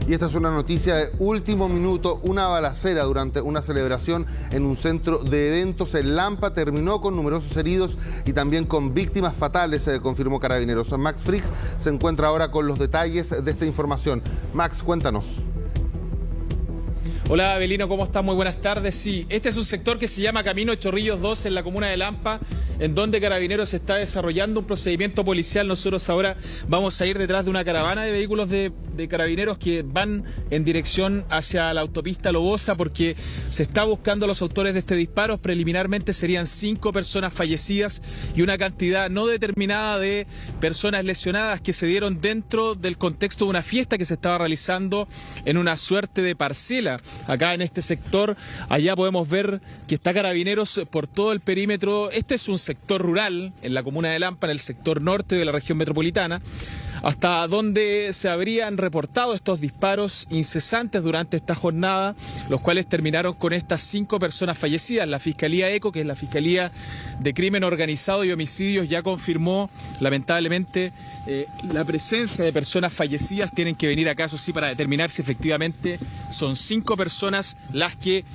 Y esta es una noticia de último minuto. Una balacera durante una celebración en un centro de eventos en Lampa terminó con numerosos heridos y también con víctimas fatales, confirmó Carabineros. Max Fricks se encuentra ahora con los detalles de esta información. Max, cuéntanos. Hola Abelino, ¿cómo estás? Muy buenas tardes. Sí, este es un sector que se llama Camino Chorrillos 2 en la comuna de Lampa, en donde Carabineros está desarrollando un procedimiento policial. Nosotros ahora vamos a ir detrás de una caravana de vehículos de Carabineros que van en dirección hacia la autopista Lobosa porque se está buscando a los autores de este disparo. Preliminarmente serían 5 personas fallecidas y una cantidad no determinada de personas lesionadas que se dieron dentro del contexto de una fiesta que se estaba realizando en una suerte de parcela. Acá en este sector, allá podemos ver que está Carabineros por todo el perímetro. Este es un sector rural en la comuna de Lampa, en el sector norte de la región metropolitana, hasta donde se habrían reportado estos disparos incesantes durante esta jornada, los cuales terminaron con estas 5 personas fallecidas. La Fiscalía ECO, que es la Fiscalía de Crimen Organizado y Homicidios, ya confirmó lamentablemente la presencia de personas fallecidas. Tienen que venir acá, eso sí, para determinar si efectivamente son 5 personas las que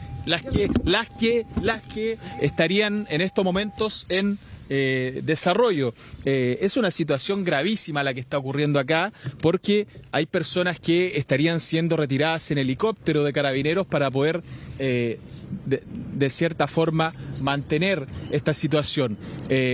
estarían en estos momentos en desarrollo. Es una situación gravísima la que está ocurriendo acá, porque hay personas que estarían siendo retiradas en helicóptero de Carabineros para poder de cierta forma mantener esta situación.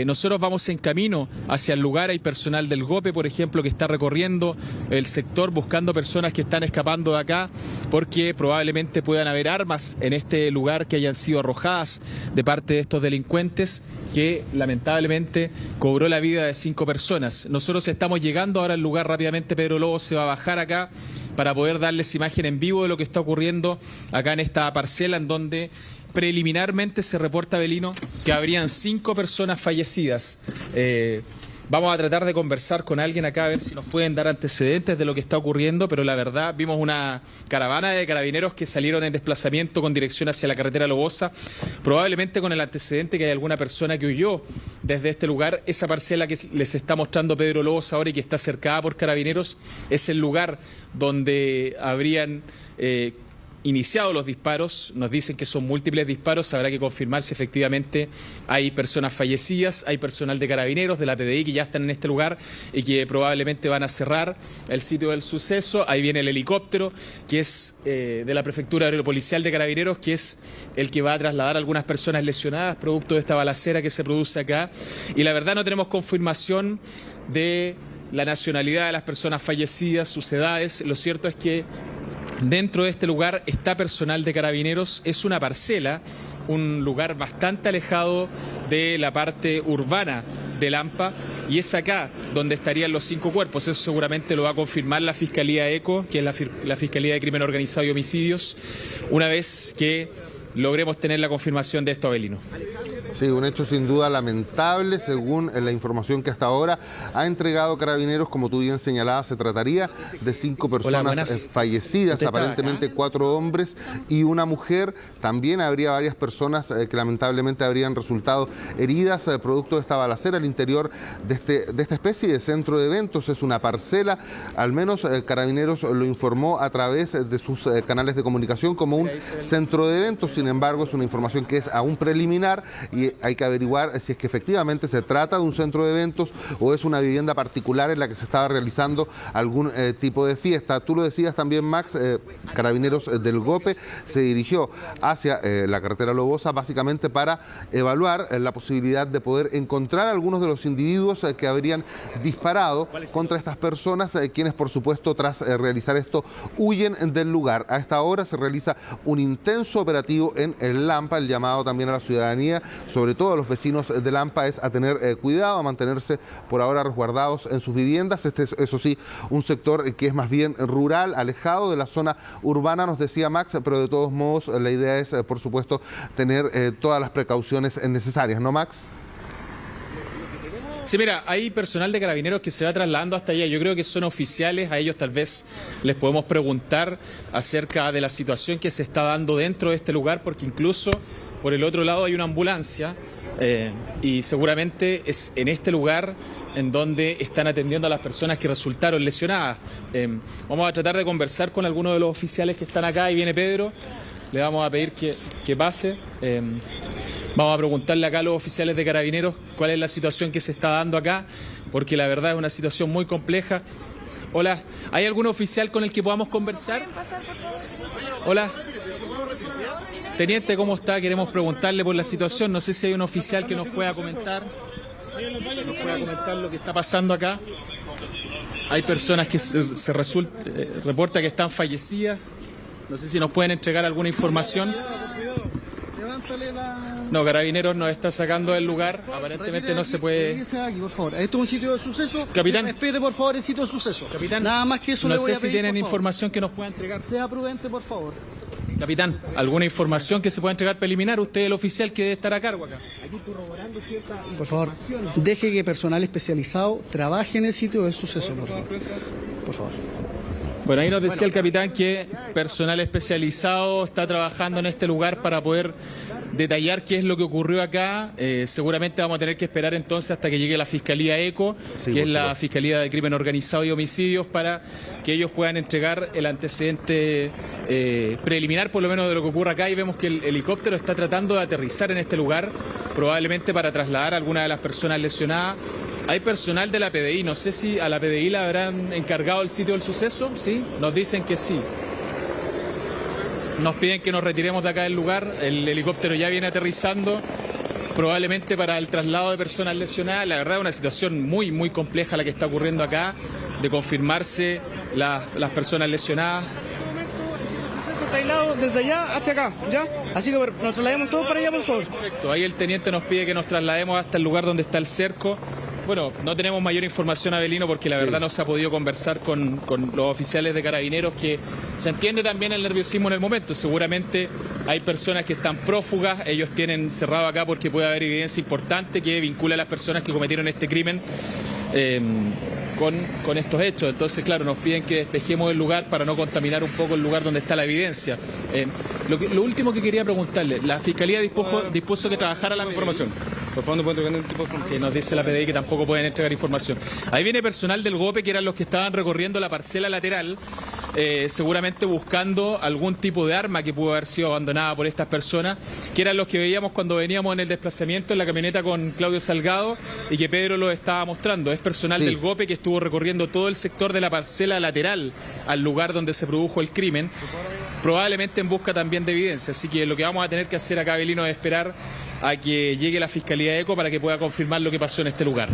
Nosotros vamos en camino hacia el lugar. Hay personal del GOPE, por ejemplo, que está recorriendo el sector buscando personas que están escapando de acá, porque probablemente puedan haber armas en este lugar que hayan sido arrojadas de parte de estos delincuentes, que lamentablemente cobró la vida de 5 personas. Nosotros estamos llegando ahora al lugar rápidamente. Pedro Lobo se va a bajar acá para poder darles imagen en vivo de lo que está ocurriendo acá en esta parcela, en donde preliminarmente se reporta, Abelino, que habrían 5 personas fallecidas. Vamos a tratar de conversar con alguien acá a ver si nos pueden dar antecedentes de lo que está ocurriendo, pero la verdad vimos una caravana de Carabineros que salieron en desplazamiento con dirección hacia la carretera Lobosa, probablemente con el antecedente que hay alguna persona que huyó desde este lugar. Esa parcela que les está mostrando Pedro Lobos ahora y que está cercada por Carabineros es el lugar donde habrían iniciado los disparos. Nos dicen que son múltiples disparos. Habrá que confirmar si efectivamente hay personas fallecidas. Hay personal de Carabineros, de la PDI, que ya están en este lugar y que probablemente van a cerrar el sitio del suceso. Ahí viene el helicóptero, que es de la Prefectura Aeropolicial de Carabineros, que es el que va a trasladar a algunas personas lesionadas producto de esta balacera que se produce acá. Y la verdad no tenemos confirmación de la nacionalidad de las personas fallecidas, sus edades. Lo cierto es que dentro de este lugar está personal de Carabineros. Es una parcela, un lugar bastante alejado de la parte urbana de Lampa, y es acá donde estarían los 5 cuerpos. Eso seguramente lo va a confirmar la Fiscalía ECO, que es la Fiscalía de Crimen Organizado y Homicidios, una vez que logremos tener la confirmación de esto, Abelino. Sí, un hecho sin duda lamentable. Según la información que hasta ahora ha entregado Carabineros, como tú bien señalabas, se trataría de 5 personas fallecidas, aparentemente 4 hombres y una mujer. También habría varias personas que lamentablemente habrían resultado heridas producto de esta balacera al interior de esta especie de centro de eventos. Es una parcela, al menos Carabineros lo informó a través de sus canales de comunicación como un centro de eventos. Sin embargo, es una información que es aún preliminar y hay que averiguar si es que efectivamente se trata de un centro de eventos o es una vivienda particular en la que se estaba realizando algún tipo de fiesta. Tú lo decías también, Max, Carabineros del GOPE se dirigió hacia la carretera Lobosa básicamente para evaluar la posibilidad de poder encontrar algunos de los individuos que habrían disparado contra estas personas, quienes por supuesto tras realizar esto huyen del lugar. A esta hora se realiza un intenso operativo en el Lampa. El llamado también a la ciudadanía, sobre todo a los vecinos de Lampa, es a tener cuidado, a mantenerse por ahora resguardados en sus viviendas. Este es, eso sí, un sector que es más bien rural, alejado de la zona urbana, nos decía Max, pero de todos modos la idea es, por supuesto, tener todas las precauciones necesarias, ¿no, Max? Sí, mira, hay personal de Carabineros que se va trasladando hasta allá. Yo creo que son oficiales, a ellos tal vez les podemos preguntar acerca de la situación que se está dando dentro de este lugar, porque incluso por el otro lado hay una ambulancia y seguramente es en este lugar en donde están atendiendo a las personas que resultaron lesionadas. Vamos a tratar de conversar con algunos de los oficiales que están acá. Ahí viene Pedro, le vamos a pedir que pase. Vamos a preguntarle acá a los oficiales de Carabineros cuál es la situación que se está dando acá, porque la verdad es una situación muy compleja. Hola, ¿hay algún oficial con el que podamos conversar? Hola. Teniente, ¿cómo está? Queremos preguntarle por la situación. No sé si hay un oficial que nos pueda comentar. Lo que está pasando acá. Hay personas que reporta que están fallecidas. No sé si nos pueden entregar alguna información. No, Carabineros nos está sacando del lugar. Aparentemente no se puede. Aquí, por favor. Esto es un sitio de suceso. Capitán. Espere, por favor, el sitio de suceso. Capitán. Nada más que eso no le voy sé a pedir, si tienen por favor. información que nos pueda entregar. Sea prudente, por favor. Capitán, ¿alguna información que se pueda entregar preliminar? Usted es el oficial que debe estar a cargo acá. Aquí corroborando cierta información. Por favor, deje que personal especializado trabaje en el sitio de suceso, por favor. Por favor. Bueno, ahí nos decía el capitán que personal especializado está trabajando en este lugar para poder detallar qué es lo que ocurrió acá. Seguramente vamos a tener que esperar entonces hasta que llegue la Fiscalía ECO, que es la Fiscalía de Crimen Organizado y Homicidios, para que ellos puedan entregar el antecedente preliminar, por lo menos de lo que ocurre acá. Y vemos que el helicóptero está tratando de aterrizar en este lugar, probablemente para trasladar a alguna de las personas lesionadas. Hay personal de la PDI, no sé si a la PDI la habrán encargado el sitio del suceso, ¿sí? Nos dicen que sí. Nos piden que nos retiremos de acá del lugar, el helicóptero ya viene aterrizando, probablemente para el traslado de personas lesionadas. La verdad es una situación muy, muy compleja la que está ocurriendo acá, de confirmarse las personas lesionadas. Está aislado desde allá hasta acá, ¿ya? Así que nos traslademos todos para allá, por favor. Perfecto, ahí el teniente nos pide que nos traslademos hasta el lugar donde está el cerco. Bueno, no tenemos mayor información, Avelino, porque la verdad no se ha podido conversar con los oficiales de Carabineros, que se entiende también el nerviosismo en el momento. Seguramente hay personas que están prófugas, ellos tienen cerrado acá porque puede haber evidencia importante que vincula a las personas que cometieron este crimen con estos hechos. Entonces, claro, nos piden que despejemos el lugar para no contaminar un poco el lugar donde está la evidencia. Lo último que quería preguntarle, la Fiscalía dispuso que trabajara la información. Por favor, no pueden entregar ningún tipo de información. Sí, nos dice la PDI que tampoco pueden entregar información. Ahí viene personal del GOPE, que eran los que estaban recorriendo la parcela lateral, seguramente buscando algún tipo de arma que pudo haber sido abandonada por estas personas, que eran los que veíamos cuando veníamos en el desplazamiento en la camioneta con Claudio Salgado y que Pedro lo estaba mostrando. Es personal del GOPE que estuvo recorriendo todo el sector de la parcela lateral al lugar donde se produjo el crimen, probablemente en busca también de evidencia. Así que lo que vamos a tener que hacer acá, Avelino, es esperar a que llegue la Fiscalía ECO para que pueda confirmar lo que pasó en este lugar.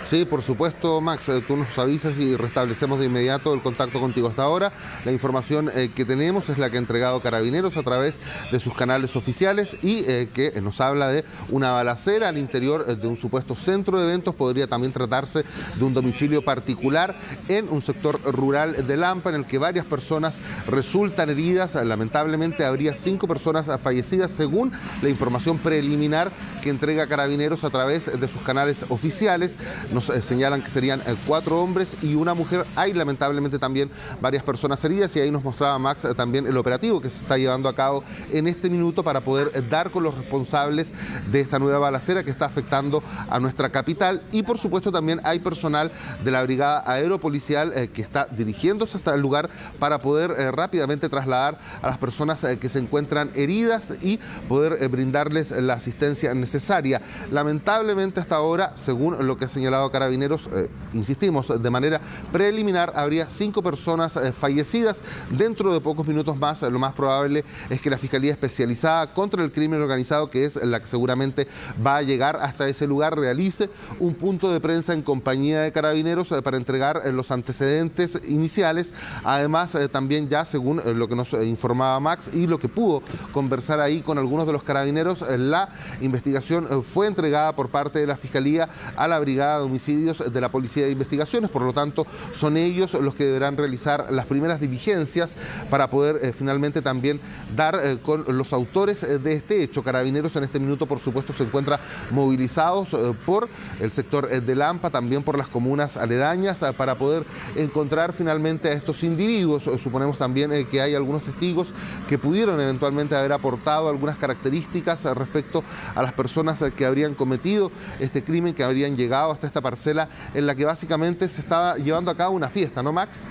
Sí, por supuesto, Max, tú nos avisas y restablecemos de inmediato el contacto contigo. Hasta ahora, la información que tenemos es la que ha entregado Carabineros a través de sus canales oficiales y que nos habla de una balacera al interior de un supuesto centro de eventos. Podría también tratarse de un domicilio particular en un sector rural de Lampa, en el que varias personas resultan heridas. Lamentablemente, habría 5 personas fallecidas, según la información preliminar que entrega Carabineros a través de sus canales oficiales. Nos señalan que serían 4 hombres y una mujer. Hay lamentablemente también varias personas heridas, y ahí nos mostraba Max también el operativo que se está llevando a cabo en este minuto para poder dar con los responsables de esta nueva balacera que está afectando a nuestra capital. Y por supuesto también hay personal de la Brigada Aeropolicial que está dirigiéndose hasta el lugar para poder rápidamente trasladar a las personas que se encuentran heridas y poder brindarles la asistencia necesaria. Lamentablemente hasta ahora, según lo que ha señalado Carabineros, insistimos, de manera preliminar habría 5 personas fallecidas. Dentro de pocos minutos más, lo más probable es que la Fiscalía Especializada contra el Crimen Organizado, que es la que seguramente va a llegar hasta ese lugar, realice un punto de prensa en compañía de Carabineros para entregar los antecedentes iniciales. Además, también ya según lo que nos informaba Max y lo que pudo conversar ahí con algunos de los carabineros, la investigación fue entregada por parte de la Fiscalía a la Brigada de Homicidios de la Policía de Investigaciones. Por lo tanto, son ellos los que deberán realizar las primeras diligencias para poder finalmente también dar con los autores de este hecho. Carabineros en este minuto, por supuesto, se encuentra movilizados por el sector de Lampa, también por las comunas aledañas, para poder encontrar finalmente a estos individuos. Suponemos también que hay algunos testigos que pudieron eventualmente haber aportado algunas características respecto a las personas que habrían cometido este crimen, que habrían llegado hasta esta parcela en la que básicamente se estaba llevando a cabo una fiesta, ¿no, Max?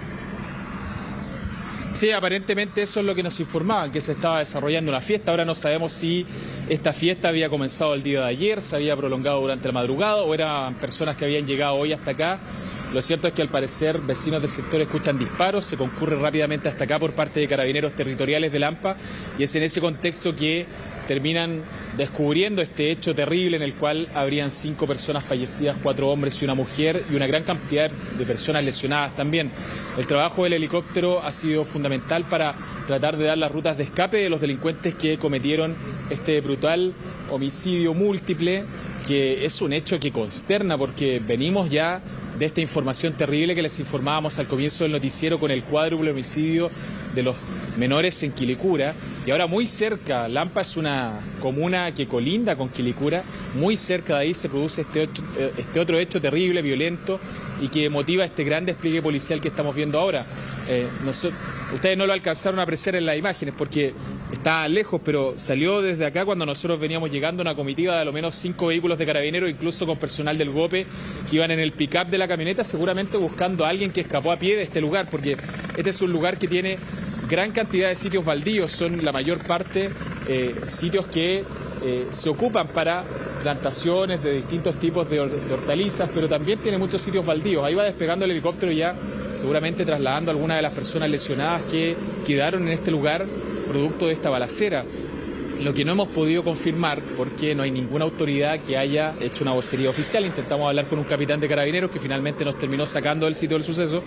Sí, aparentemente eso es lo que nos informaban, que se estaba desarrollando una fiesta. Ahora no sabemos si esta fiesta había comenzado el día de ayer, se había prolongado durante la madrugada o eran personas que habían llegado hoy hasta acá. Lo cierto es que al parecer vecinos del sector escuchan disparos, se concurre rápidamente hasta acá por parte de carabineros territoriales de Lampa y es en ese contexto que terminan descubriendo este hecho terrible en el cual habrían 5 personas fallecidas, 4 hombres y una mujer y una gran cantidad de personas lesionadas también. El trabajo del helicóptero ha sido fundamental para tratar de dar las rutas de escape de los delincuentes que cometieron este brutal homicidio múltiple, que es un hecho que consterna porque venimos ya de esta información terrible que les informábamos al comienzo del noticiero con el cuádruple homicidio de los menores en Quilicura y ahora muy cerca, Lampa es una comuna que colinda con Quilicura, muy cerca de ahí se produce este otro hecho terrible, violento y que motiva este gran despliegue policial que estamos viendo ahora. Ustedes no lo alcanzaron a apreciar en las imágenes porque está lejos, pero salió desde acá cuando nosotros veníamos llegando una comitiva de a lo menos 5 vehículos de carabineros, incluso con personal del GOPE que iban en el pick-up de la camioneta seguramente buscando a alguien que escapó a pie de este lugar, porque este es un lugar que tiene gran cantidad de sitios baldíos, son la mayor parte sitios que se ocupan para plantaciones de distintos tipos de hortalizas, pero también tiene muchos sitios baldíos. Ahí va despegando el helicóptero ya seguramente trasladando a algunas de las personas lesionadas que quedaron en este lugar producto de esta balacera. Lo que no hemos podido confirmar, porque no hay ninguna autoridad que haya hecho una vocería oficial, intentamos hablar con un capitán de carabineros que finalmente nos terminó sacando del sitio del suceso,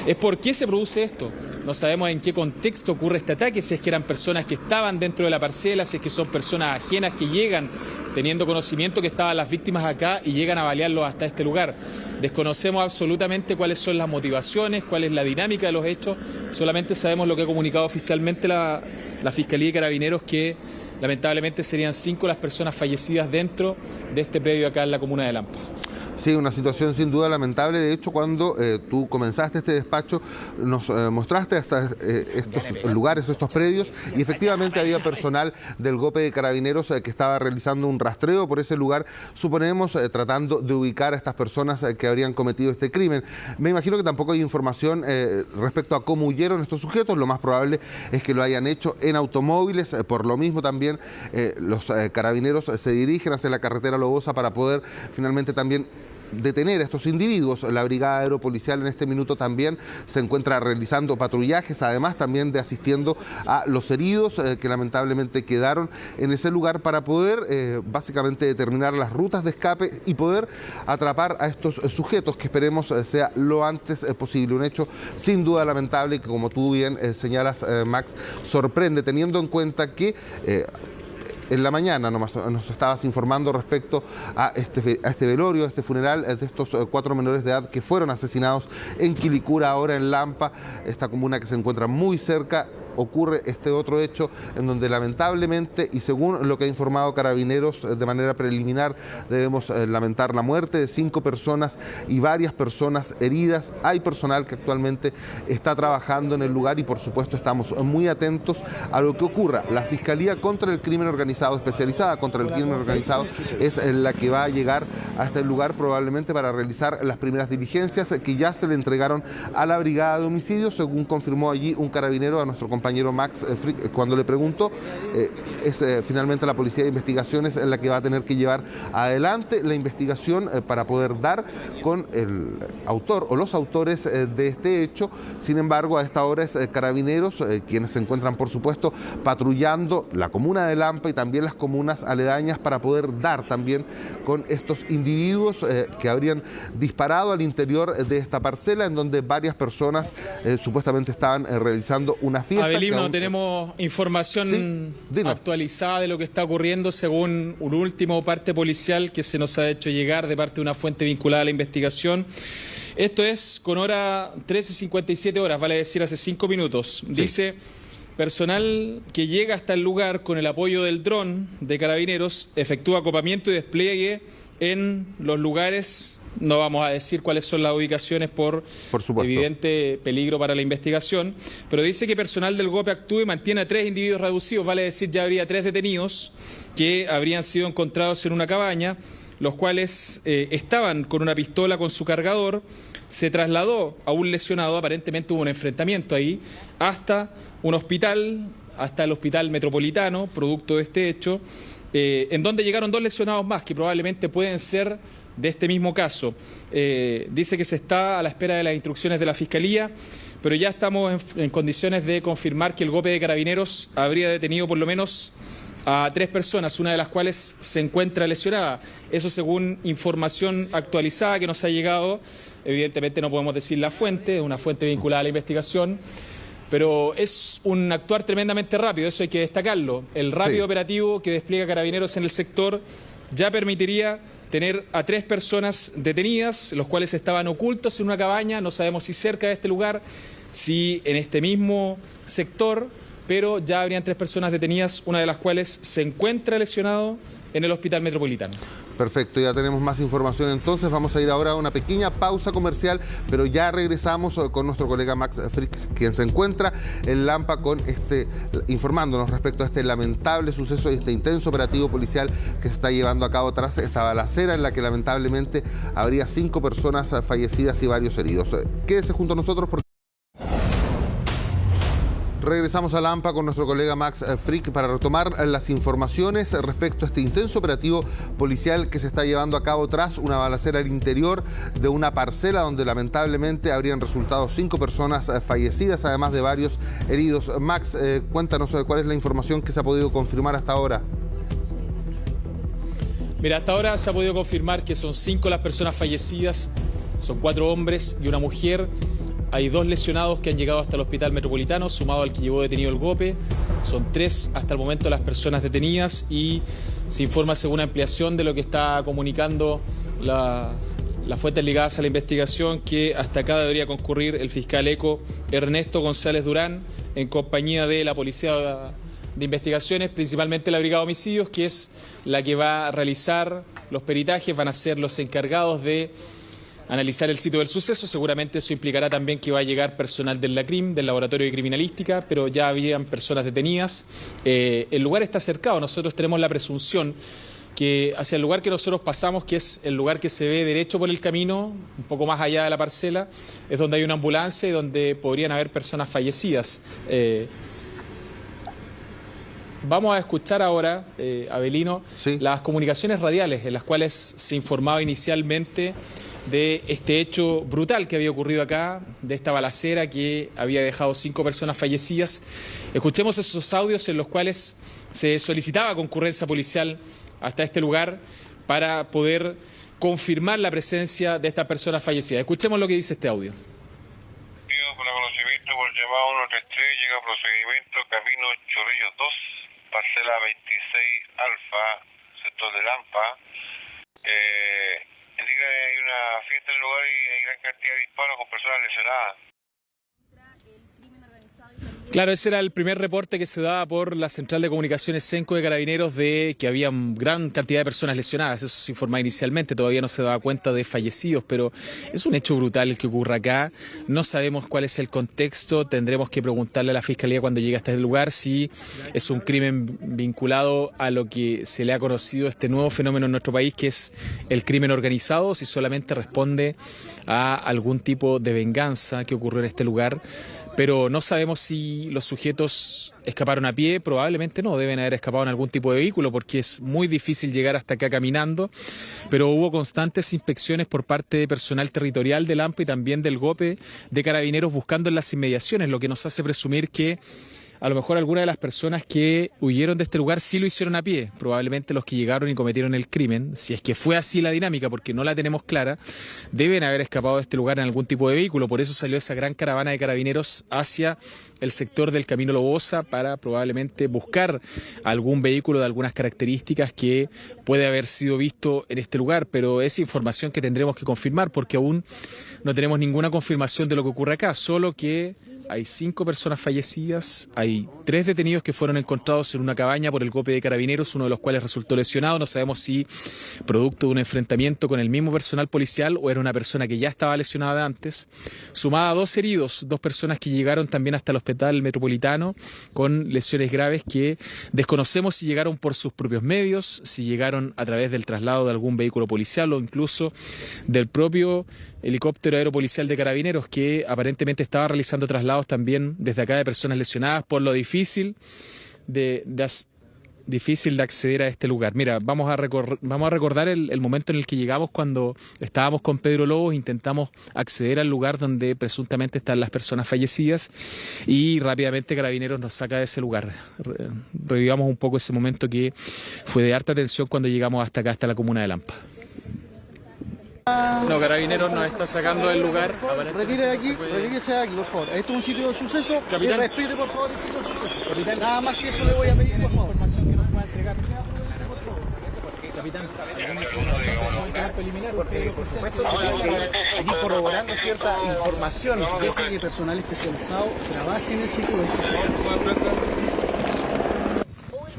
es por qué se produce esto. No sabemos en qué contexto ocurre este ataque, si es que eran personas que estaban dentro de la parcela, si es que son personas ajenas que llegan teniendo conocimiento que estaban las víctimas acá y llegan a balearlos hasta este lugar. Desconocemos absolutamente cuáles son las motivaciones, cuál es la dinámica de los hechos, solamente sabemos lo que ha comunicado oficialmente la Fiscalía de Carabineros, que lamentablemente serían 5 las personas fallecidas dentro de este predio acá en la comuna de Lampa. Sí, una situación sin duda lamentable. De hecho, cuando tú comenzaste este despacho, nos mostraste hasta estos lugares, estos predios, y efectivamente había personal del GOPE de Carabineros que estaba realizando un rastreo por ese lugar, suponemos, tratando de ubicar a estas personas que habrían cometido este crimen. Me imagino que tampoco hay información respecto a cómo huyeron estos sujetos. Lo más probable es que lo hayan hecho en automóviles. Por lo mismo también los carabineros se dirigen hacia la carretera Lobosa para poder finalmente también detener a estos individuos. La brigada aeropolicial en este minuto también se encuentra realizando patrullajes, además también de asistiendo a los heridos que lamentablemente quedaron en ese lugar para poder básicamente determinar las rutas de escape y poder atrapar a estos sujetos, que esperemos sea lo antes posible. Un hecho sin duda lamentable que, como tú bien señalas, Max, sorprende teniendo en cuenta que en la mañana nos estabas informando respecto a este velorio, a este funeral de estos 4 menores de edad que fueron asesinados en Quilicura, ahora en Lampa, esta comuna que se encuentra muy cerca. Ocurre este otro hecho en donde lamentablemente, y según lo que ha informado Carabineros de manera preliminar, debemos lamentar la muerte de 5 personas y varias personas heridas. Hay personal que actualmente está trabajando en el lugar y por supuesto estamos muy atentos a lo que ocurra. La Fiscalía contra el Crimen Organizado, especializada contra el crimen organizado, es la que va a llegar a este lugar probablemente para realizar las primeras diligencias que ya se le entregaron a la Brigada de Homicidios, según confirmó allí un carabinero a nuestro compañero Max Frick cuando le preguntó. Es finalmente la Policía de Investigaciones la que va a tener que llevar adelante la investigación para poder dar con el autor o los autores de este hecho. Sin embargo, a esta hora es Carabineros quienes se encuentran, por supuesto, patrullando la comuna de Lampa y también las comunas aledañas para poder dar también con estos individuos que habrían disparado al interior de esta parcela en donde varias personas supuestamente estaban realizando una fiesta. Abelín, no tenemos información actualizada de lo que está ocurriendo según un último parte policial que se nos ha hecho llegar de parte de una fuente vinculada a la investigación. Esto es con hora 13:57 horas, vale decir hace 5 minutos. Sí. Dice: personal que llega hasta el lugar con el apoyo del dron de Carabineros efectúa acopamiento y despliegue en los lugares. No vamos a decir cuáles son las ubicaciones por evidente peligro para la investigación, pero dice que personal del GOPE actúa y mantiene a 3 individuos reducidos, vale decir ya habría 3 detenidos que habrían sido encontrados en una cabaña. los cuales estaban con una pistola con su cargador. Se trasladó a un lesionado, aparentemente hubo un enfrentamiento ahí, hasta un hospital, hasta el Hospital Metropolitano, producto de este hecho, en donde llegaron 2 lesionados más, que probablemente pueden ser de este mismo caso. Dice que se está a la espera de las instrucciones de la Fiscalía, pero ya estamos en condiciones de confirmar que el GOPE de Carabineros habría detenido por lo menos a 3 personas, una de las cuales se encuentra lesionada. Eso según información actualizada que nos ha llegado. Evidentemente no podemos decir la fuente, es una fuente vinculada a la investigación, pero es un actuar tremendamente rápido, eso hay que destacarlo. El rápido operativo que despliega Carabineros en el sector ya permitiría tener a 3 personas detenidas, los cuales estaban ocultos en una cabaña, no sabemos si cerca de este lugar, si en este mismo sector, pero ya habrían 3 personas detenidas, una de las cuales se encuentra lesionado en el Hospital Metropolitano. Perfecto, ya tenemos más información entonces. Vamos a ir ahora a una pequeña pausa comercial, pero ya regresamos con nuestro colega Max Frick, quien se encuentra en Lampa informándonos respecto a este lamentable suceso y este intenso operativo policial que se está llevando a cabo tras esta balacera en la que lamentablemente habría 5 personas fallecidas y varios heridos. Quédese junto a nosotros porque regresamos a Lampa con nuestro colega Max Frick para retomar las informaciones respecto a este intenso operativo policial que se está llevando a cabo tras una balacera al interior de una parcela donde lamentablemente habrían resultado 5 personas fallecidas, además de varios heridos. Max, cuéntanos cuál es la información que se ha podido confirmar hasta ahora. Mira, hasta ahora se ha podido confirmar que son 5 las personas fallecidas, son 4 hombres y una mujer. Hay 2 lesionados que han llegado hasta el Hospital Metropolitano, sumado al que llevó detenido el GOPE. Son 3 hasta el momento las personas detenidas y se informa según ampliación de lo que está comunicando las fuentes ligadas a la investigación que hasta acá debería concurrir el fiscal ECO Ernesto González Durán en compañía de la Policía de Investigaciones, principalmente la Brigada de Homicidios, que es la que va a realizar los peritajes, van a ser los encargados de analizar el sitio del suceso. Seguramente eso implicará también que va a llegar personal del LACRIM, del Laboratorio de Criminalística, pero ya habían personas detenidas. El lugar está cercado, nosotros tenemos la presunción que hacia el lugar que nosotros pasamos, que es el lugar que se ve derecho por el camino, un poco más allá de la parcela, es donde hay una ambulancia y donde podrían haber personas fallecidas. Vamos a escuchar ahora, Abelino, las comunicaciones radiales en las cuales se informaba inicialmente de este hecho brutal que había ocurrido acá, de esta balacera que había dejado 5 personas fallecidas. Escuchemos esos audios en los cuales se solicitaba concurrencia policial hasta este lugar para poder confirmar la presencia de estas personas fallecidas. Escuchemos lo que dice este audio. Para conocimiento por llamado 133, llega procedimiento Camino Chorrillos 2, parcela 26 Alfa, sector de Lampa. Indica que hay una fiesta en el lugar y hay gran cantidad de disparos con personas lesionadas. Claro, ese era el primer reporte que se daba por la Central de Comunicaciones Senco de Carabineros de que había gran cantidad de personas lesionadas. Eso se informaba inicialmente, todavía no se daba cuenta de fallecidos, pero es un hecho brutal el que ocurre acá. No sabemos cuál es el contexto, tendremos que preguntarle a la Fiscalía cuando llegue hasta el lugar si es un crimen vinculado a lo que se le ha conocido este nuevo fenómeno en nuestro país, que es el crimen organizado, o si solamente responde a algún tipo de venganza que ocurrió en este lugar. Pero no sabemos si los sujetos escaparon a pie, probablemente no, deben haber escapado en algún tipo de vehículo porque es muy difícil llegar hasta acá caminando, pero hubo constantes inspecciones por parte de personal territorial del AMPA y también del GOPE de Carabineros buscando en las inmediaciones, lo que nos hace presumir que a lo mejor algunas de las personas que huyeron de este lugar sí lo hicieron a pie, probablemente los que llegaron y cometieron el crimen, si es que fue así la dinámica, porque no la tenemos clara, deben haber escapado de este lugar en algún tipo de vehículo, por eso salió esa gran caravana de carabineros hacia el sector del Camino Lobosa para probablemente buscar algún vehículo de algunas características que puede haber sido visto en este lugar, pero es información que tendremos que confirmar porque aún no tenemos ninguna confirmación de lo que ocurre acá, solo que hay 5 personas fallecidas, hay 3 detenidos que fueron encontrados en una cabaña por el golpe de carabineros, uno de los cuales resultó lesionado. No sabemos si producto de un enfrentamiento con el mismo personal policial o era una persona que ya estaba lesionada de antes. Sumada a 2 heridos, 2 personas que llegaron también hasta el hospital metropolitano con lesiones graves que desconocemos si llegaron por sus propios medios, si llegaron a través del traslado de algún vehículo policial o incluso del propio helicóptero aeropolicial de Carabineros, que aparentemente estaba realizando traslados también desde acá de personas lesionadas por lo difícil de acceder a este lugar. Mira, vamos a recordar el momento en el que llegamos cuando estábamos con Pedro Lobos, intentamos acceder al lugar donde presuntamente están las personas fallecidas y rápidamente Carabineros nos saca de ese lugar. Revivamos un poco ese momento que fue de harta tensión cuando llegamos hasta acá, hasta la comuna de Lampa. No, Carabineros nos está sacando del lugar. Retírese de aquí, por favor. Esto es un sitio de suceso. Capitán, y respete, por favor, el sitio de suceso. Capitán, nada más que eso le voy a pedir, por favor. Información que nos pueda entregar. Capitán, por supuesto, aquí corroborando cierta información. Deje que personal especializado trabaje en el sitio de suceso.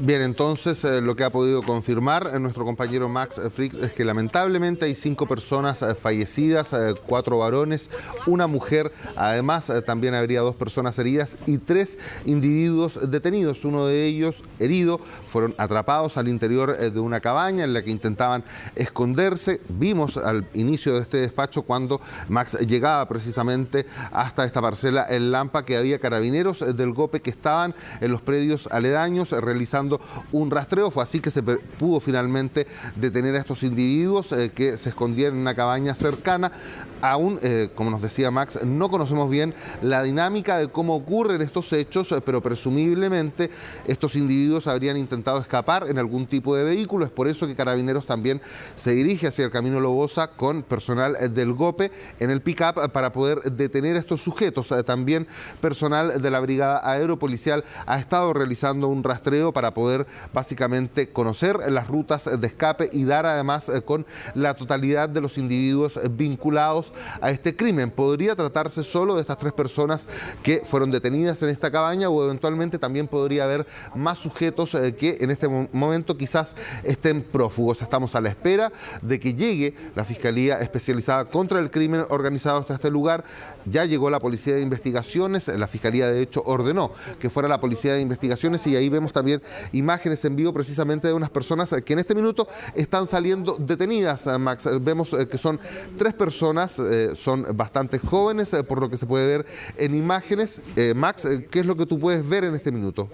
Bien, entonces lo que ha podido confirmar nuestro compañero Max Fricks es que lamentablemente hay 5 personas fallecidas, 4 varones, una mujer, además también habría 2 personas heridas y 3 individuos detenidos. Uno de ellos herido, fueron atrapados al interior de una cabaña en la que intentaban esconderse. Vimos al inicio de este despacho cuando Max llegaba precisamente hasta esta parcela en Lampa que había carabineros del GOPE que estaban en los predios aledaños realizando un rastreo. Fue así que se pudo finalmente detener a estos individuos que se escondían en una cabaña cercana. Aún, como nos decía Max, no conocemos bien la dinámica de cómo ocurren estos hechos, pero presumiblemente estos individuos habrían intentado escapar en algún tipo de vehículo. Es por eso que Carabineros también se dirige hacia el Camino Lobosa con personal del GOPE en el pick-up para poder detener a estos sujetos. También personal de la Brigada Aeropolicial ha estado realizando un rastreo para poder básicamente conocer las rutas de escape y dar además con la totalidad de los individuos vinculados a este crimen. Podría tratarse solo de estas 3 personas que fueron detenidas en esta cabaña o eventualmente también podría haber más sujetos que en este momento quizás estén prófugos. Estamos a la espera de que llegue la Fiscalía Especializada contra el Crimen Organizado hasta este lugar. Ya llegó la Policía de Investigaciones, la Fiscalía de hecho ordenó que fuera la Policía de Investigaciones y ahí vemos también imágenes en vivo precisamente de unas personas que en este minuto están saliendo detenidas, Max. Vemos que son 3 personas, son bastante jóvenes por lo que se puede ver en imágenes. Max, ¿qué es lo que tú puedes ver en este minuto?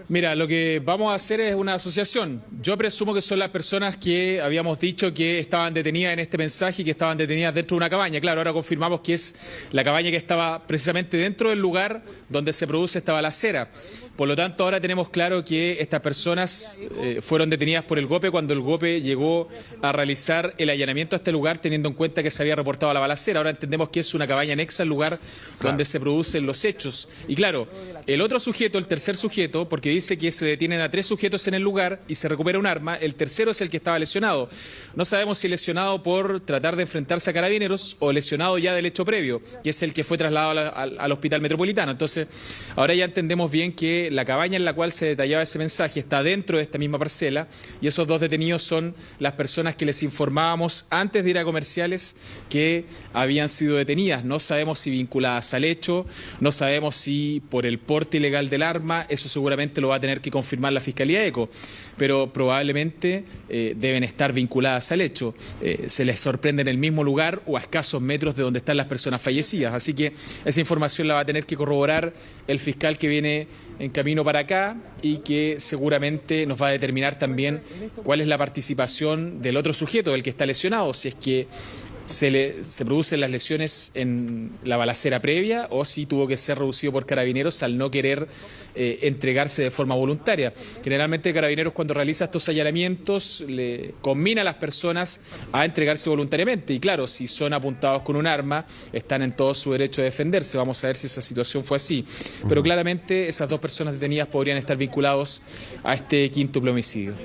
Mira, lo que vamos a hacer es una asociación. Yo presumo que son las personas que habíamos dicho que estaban detenidas en este mensaje y que estaban detenidas dentro de una cabaña. Claro, ahora confirmamos que es la cabaña que estaba precisamente dentro del lugar donde se produce esta balacera. Por lo tanto, ahora tenemos claro que estas personas fueron detenidas por el GOPE cuando el GOPE llegó a realizar el allanamiento a este lugar teniendo en cuenta que se había reportado la balacera. Ahora entendemos que es una cabaña anexa al lugar donde se producen los hechos. Y claro, el otro sujeto, el tercer sujeto, porque dice que se detienen a 3 sujetos en el lugar y se recupera un arma, el tercero es el que estaba lesionado. No sabemos si lesionado por tratar de enfrentarse a Carabineros o lesionado ya del hecho previo, que es el que fue trasladado al hospital metropolitano. Entonces, ahora ya entendemos bien que la cabaña en la cual se detallaba ese mensaje está dentro de esta misma parcela y esos 2 detenidos son las personas que les informábamos antes de ir a comerciales que habían sido detenidas. No sabemos si vinculadas al hecho, no sabemos si por el porte ilegal del arma, eso seguramente lo va a tener que confirmar la Fiscalía ECO, pero probablemente deben estar vinculadas al hecho. Se les sorprende en el mismo lugar o a escasos metros de donde están las personas fallecidas. Así que esa información la va a tener que corroborar el fiscal que viene en camino para acá y que seguramente nos va a determinar también cuál es la participación del otro sujeto, del que está lesionado, si es que se producen las lesiones en la balacera previa o si tuvo que ser reducido por Carabineros al no querer entregarse de forma voluntaria. Generalmente Carabineros cuando realiza estos allanamientos le conmina a las personas a entregarse voluntariamente y claro, si son apuntados con un arma están en todo su derecho de defenderse. Vamos a ver si esa situación fue así. Pero claramente esas 2 personas detenidas podrían estar vinculados a este quíntuple homicidio.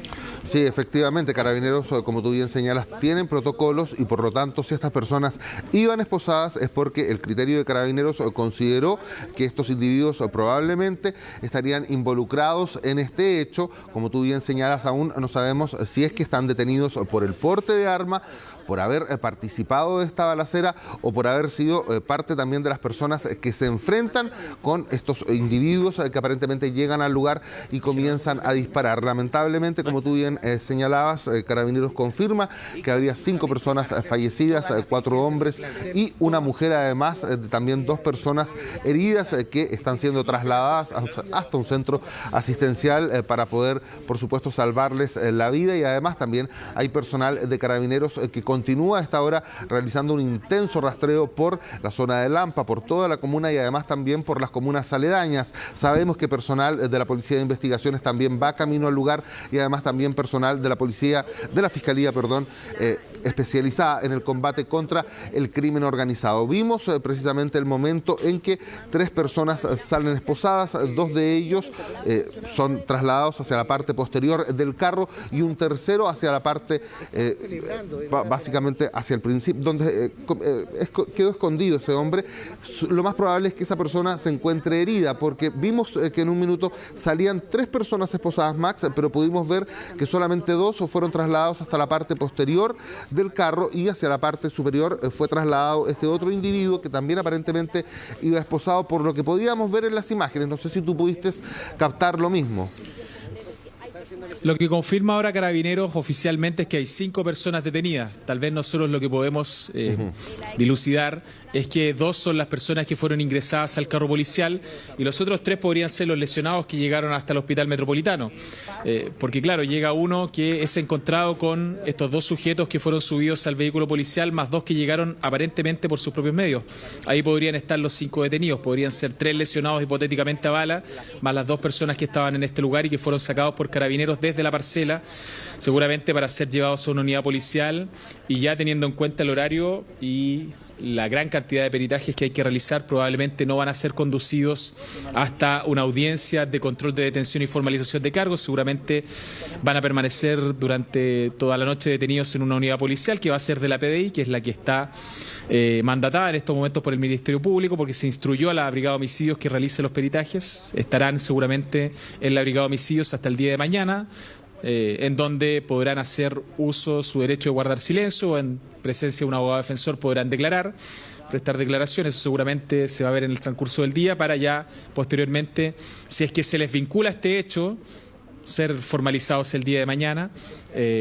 Sí, efectivamente, Carabineros, como tú bien señalas, tienen protocolos y por lo tanto si estas personas iban esposadas es porque el criterio de Carabineros consideró que estos individuos probablemente estarían involucrados en este hecho. Como tú bien señalas, aún no sabemos si es que están detenidos por el porte de arma, por haber participado de esta balacera o por haber sido parte también de las personas que se enfrentan con estos individuos que aparentemente llegan al lugar y comienzan a disparar. Lamentablemente, como tú bien señalabas, Carabineros confirma que habría 5 personas fallecidas, 4 hombres y una mujer, además también 2 personas heridas que están siendo trasladadas hasta un centro asistencial para poder, por supuesto, salvarles la vida, y además también hay personal de Carabineros que continúa a esta hora realizando un intenso rastreo por la zona de Lampa, por toda la comuna y además también por las comunas aledañas. Sabemos que personal de la Policía de Investigaciones también va camino al lugar y además también personal de la Fiscalía, especializada en el combate contra el crimen organizado. Vimos precisamente el momento en que 3 personas salen esposadas, 2 de ellos son trasladados hacia la parte posterior del carro y un tercero hacia la parte básicamente hacia el principio, donde quedó escondido ese hombre. Lo más probable es que esa persona se encuentre herida, porque vimos que en un minuto salían 3 personas esposadas, Max, pero pudimos ver que solamente 2 fueron trasladados hasta la parte posterior del carro y hacia la parte superior fue trasladado este otro individuo que también aparentemente iba esposado, por lo que podíamos ver en las imágenes. No sé si tú pudiste captar lo mismo. Lo que confirma ahora Carabineros oficialmente es que hay 5 personas detenidas. Tal vez nosotros lo que podemos dilucidar es que 2 son las personas que fueron ingresadas al carro policial y los otros 3 podrían ser los lesionados que llegaron hasta el hospital metropolitano. Porque claro, llega uno que es encontrado con estos 2 sujetos que fueron subidos al vehículo policial, más 2 que llegaron aparentemente por sus propios medios. Ahí podrían estar los 5 detenidos, podrían ser 3 lesionados hipotéticamente a bala, más las 2 personas que estaban en este lugar y que fueron sacados por Carabineros desde la parcela, seguramente para ser llevados a una unidad policial, y ya teniendo en cuenta el horario y la gran cantidad de peritajes que hay que realizar, probablemente no van a ser conducidos hasta una audiencia de control de detención y formalización de cargos. Seguramente van a permanecer durante toda la noche detenidos en una unidad policial que va a ser de la PDI, que es la que está mandatada en estos momentos por el Ministerio Público, porque se instruyó a la Brigada de Homicidios que realice los peritajes. Estarán seguramente en la Brigada de Homicidios hasta el día de mañana, en donde podrán hacer uso su derecho de guardar silencio o en presencia de un abogado defensor podrán declarar, prestar declaraciones. Eso seguramente se va a ver en el transcurso del día para ya posteriormente, si es que se les vincula este hecho, ser formalizados el día de mañana.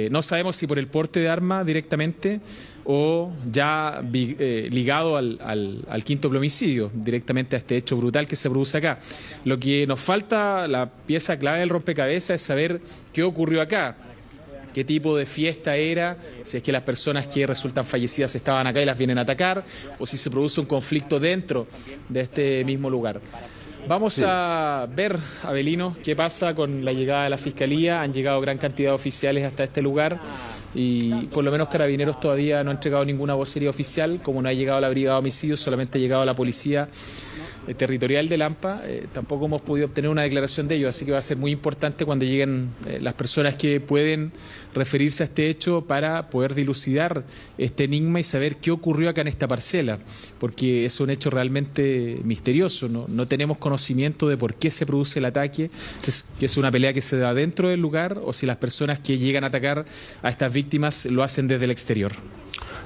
No sabemos si por el porte de arma directamente o ya ligado al quíntuple homicidio, directamente a este hecho brutal que se produce acá. Lo que nos falta, la pieza clave del rompecabezas, es saber qué ocurrió acá, qué tipo de fiesta era, si es que las personas que resultan fallecidas estaban acá y las vienen a atacar, o si se produce un conflicto dentro de este mismo lugar. Vamos a ver, Avelino, qué pasa con la llegada de la Fiscalía. Han llegado gran cantidad de oficiales hasta este lugar y por lo menos Carabineros todavía no ha entregado ninguna vocería oficial. Como no ha llegado la Brigada de Homicidios, solamente ha llegado la Policía Territorial de Lampa, tampoco hemos podido obtener una declaración de ellos, así que va a ser muy importante cuando lleguen las personas que pueden referirse a este hecho para poder dilucidar este enigma y saber qué ocurrió acá en esta parcela, porque es un hecho realmente misterioso. No tenemos conocimiento de por qué se produce el ataque, si es una pelea que se da dentro del lugar o si las personas que llegan a atacar a estas víctimas lo hacen desde el exterior.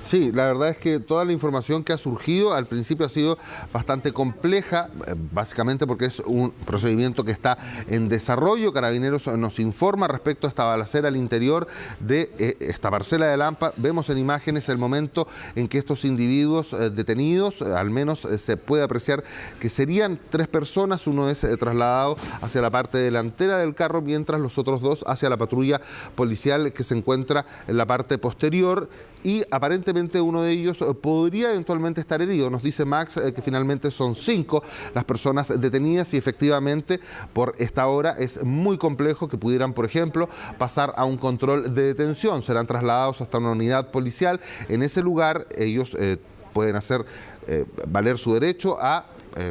Sí, la verdad es que toda la información que ha surgido al principio ha sido bastante compleja, básicamente porque es un procedimiento que está en desarrollo. Carabineros nos informa respecto a esta balacera al interior de esta parcela de Lampa. Vemos en imágenes el momento en que estos individuos detenidos, al menos se puede apreciar que serían 3 personas, uno es trasladado hacia la parte delantera del carro, mientras los otros 2 hacia la patrulla policial que se encuentra en la parte posterior, y aparentemente uno de ellos podría eventualmente estar herido. Nos dice Max que finalmente son 5 las personas detenidas y efectivamente por esta hora es muy complejo que pudieran, por ejemplo, pasar a un control de detención. Serán trasladados hasta una unidad policial. En ese lugar ellos pueden hacer valer su derecho a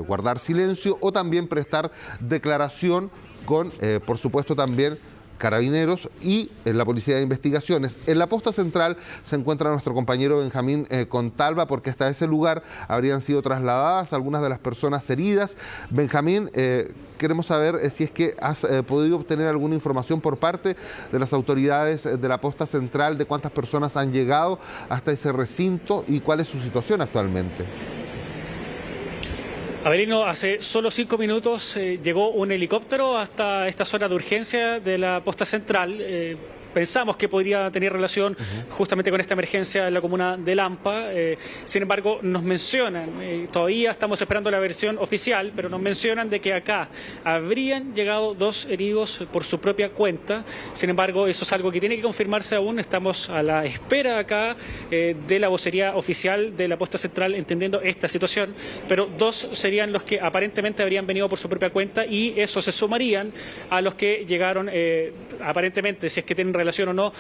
guardar silencio o también prestar declaración con, por supuesto, también Carabineros y la Policía de Investigaciones. En la posta central se encuentra nuestro compañero Benjamín Contalva, porque hasta ese lugar habrían sido trasladadas algunas de las personas heridas. Benjamín, queremos saber si es que has podido obtener alguna información por parte de las autoridades de la posta central de cuántas personas han llegado hasta ese recinto y cuál es su situación actualmente. Avelino, hace solo 5 minutos llegó un helicóptero hasta esta zona de urgencia de la posta central. Pensamos que podría tener relación justamente con esta emergencia en la comuna de Lampa. Sin embargo, nos mencionan, todavía estamos esperando la versión oficial, pero nos mencionan de que acá habrían llegado 2 heridos por su propia cuenta. Sin embargo, eso es algo que tiene que confirmarse aún. Estamos a la espera acá de la vocería oficial de la posta central entendiendo esta situación, pero 2 serían los que aparentemente habrían venido por su propia cuenta y esos se sumarían a los que llegaron aparentemente, si es que tienen relación o no,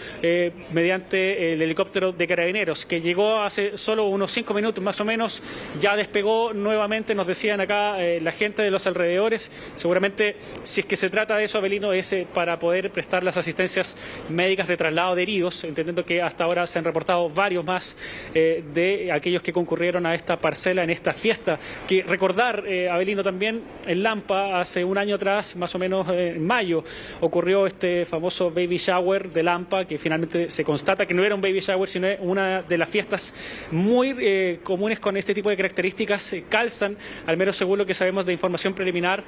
mediante el helicóptero de Carabineros, que llegó hace solo unos 5 minutos más o menos, ya despegó nuevamente, nos decían acá la gente de los alrededores. Seguramente, si es que se trata de eso, Avelino, es para poder prestar las asistencias médicas de traslado de heridos, entendiendo que hasta ahora se han reportado varios más de aquellos que concurrieron a esta parcela en esta fiesta, que recordar, Avelino, también en Lampa, hace un año atrás, más o menos en mayo, ocurrió este famoso baby shower de Lampa, que finalmente se constata que no era un baby shower, sino una de las fiestas muy comunes con este tipo de características, calzan, al menos según lo que sabemos de información preliminar,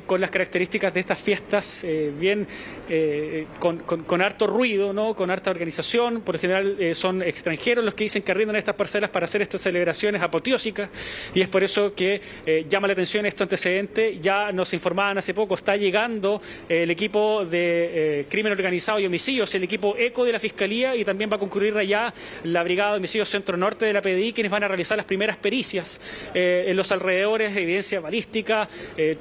con las características de estas fiestas, bien con harto ruido, ¿no? Con harta organización. Por lo general son extranjeros los que dicen que arriendan estas parcelas para hacer estas celebraciones apoteósicas, y es por eso que llama la atención este antecedente. Ya nos informaban hace poco, está llegando el equipo de crimen organizado y homicidios, el equipo ECO de la Fiscalía, y también va a concurrir allá la Brigada de Homicidios Centro Norte de la PDI, quienes van a realizar las primeras pericias en los alrededores, evidencia balística,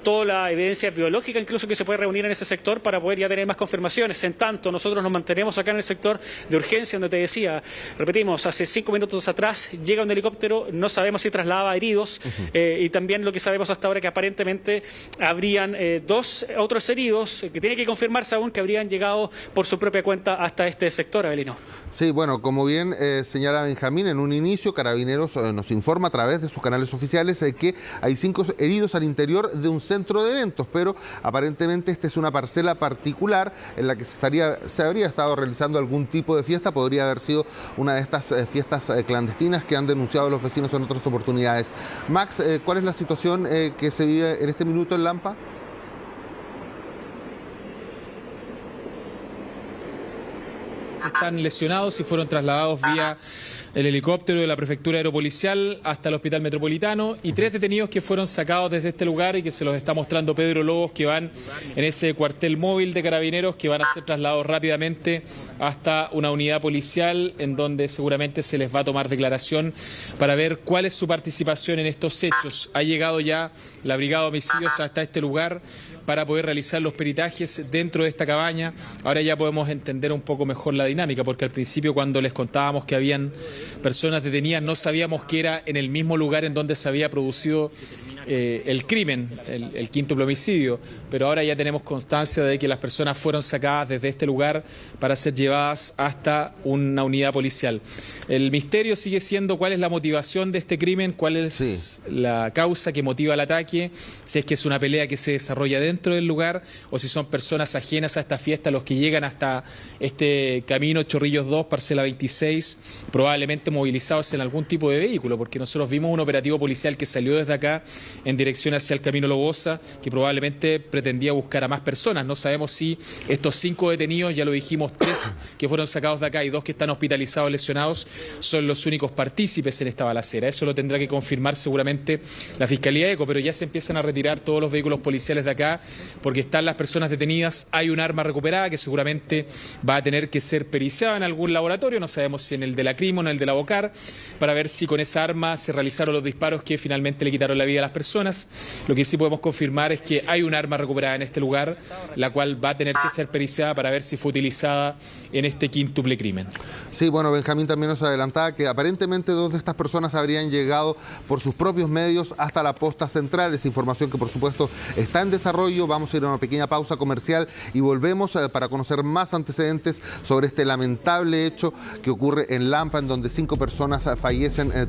toda la evidencia biológica incluso que se puede reunir en ese sector para poder ya tener más confirmaciones. En tanto, nosotros nos mantenemos acá en el sector de urgencia, donde te decía, repetimos, hace 5 minutos atrás llega un helicóptero, no sabemos si trasladaba heridos, y también lo que sabemos hasta ahora que aparentemente habrían 2 otros heridos, que tiene que confirmarse aún, que habrían llegado por su propia cuenta hasta este sector, Avelino. Sí, bueno, como bien señala Benjamín, en un inicio Carabineros nos informa a través de sus canales oficiales que hay 5 heridos al interior de un centro de eventos, pero aparentemente esta es una parcela particular en la que se habría estado realizando algún tipo de fiesta. Podría haber sido una de estas fiestas clandestinas que han denunciado los vecinos en otras oportunidades. Max, ¿cuál es la situación que se vive en este minuto en Lampa? Están lesionados y fueron trasladados vía el helicóptero de la Prefectura Aeropolicial hasta el Hospital Metropolitano, y 3 detenidos que fueron sacados desde este lugar y que se los está mostrando Pedro Lobos, que van en ese cuartel móvil de Carabineros, que van a ser trasladados rápidamente hasta una unidad policial en donde seguramente se les va a tomar declaración para ver cuál es su participación en estos hechos. Ha llegado ya la Brigada de Homicidios hasta este lugar para poder realizar los peritajes dentro de esta cabaña. Ahora ya podemos entender un poco mejor la dinámica, porque al principio, cuando les contábamos que habían personas detenidas, no sabíamos que era en el mismo lugar en donde se había producido el crimen, el quíntuple homicidio, pero ahora ya tenemos constancia de que las personas fueron sacadas desde este lugar para ser llevadas hasta una unidad policial. El misterio sigue siendo cuál es la motivación de este crimen, cuál es la causa que motiva el ataque, si es que es una pelea que se desarrolla dentro del lugar o si son personas ajenas a esta fiesta los que llegan hasta este camino Chorrillos 2, parcela 26, probablemente movilizados en algún tipo de vehículo, porque nosotros vimos un operativo policial que salió desde acá en dirección hacia el camino Lobosa, que probablemente pretendía buscar a más personas. No sabemos si estos 5 detenidos, ya lo dijimos, 3 que fueron sacados de acá y 2 que están hospitalizados, lesionados, son los únicos partícipes en esta balacera. Eso lo tendrá que confirmar seguramente la Fiscalía ECO, pero ya se empiezan a retirar todos los vehículos policiales de acá, porque están las personas detenidas, hay un arma recuperada que seguramente va a tener que ser periciada en algún laboratorio, no sabemos si en el de la CRIM o en el de la BOCAR, para ver si con esa arma se realizaron los disparos que finalmente le quitaron la vida a las personas. personas. Lo que sí podemos confirmar es que hay un arma recuperada en este lugar, la cual va a tener que ser periciada para ver si fue utilizada en este quíntuple crimen. Sí, bueno, Benjamín también nos adelantaba que aparentemente 2 de estas personas habrían llegado por sus propios medios hasta la posta central. Esa información que por supuesto está en desarrollo. Vamos a ir a una pequeña pausa comercial y volvemos para conocer más antecedentes sobre este lamentable hecho que ocurre en Lampa, en donde 5 personas fallecen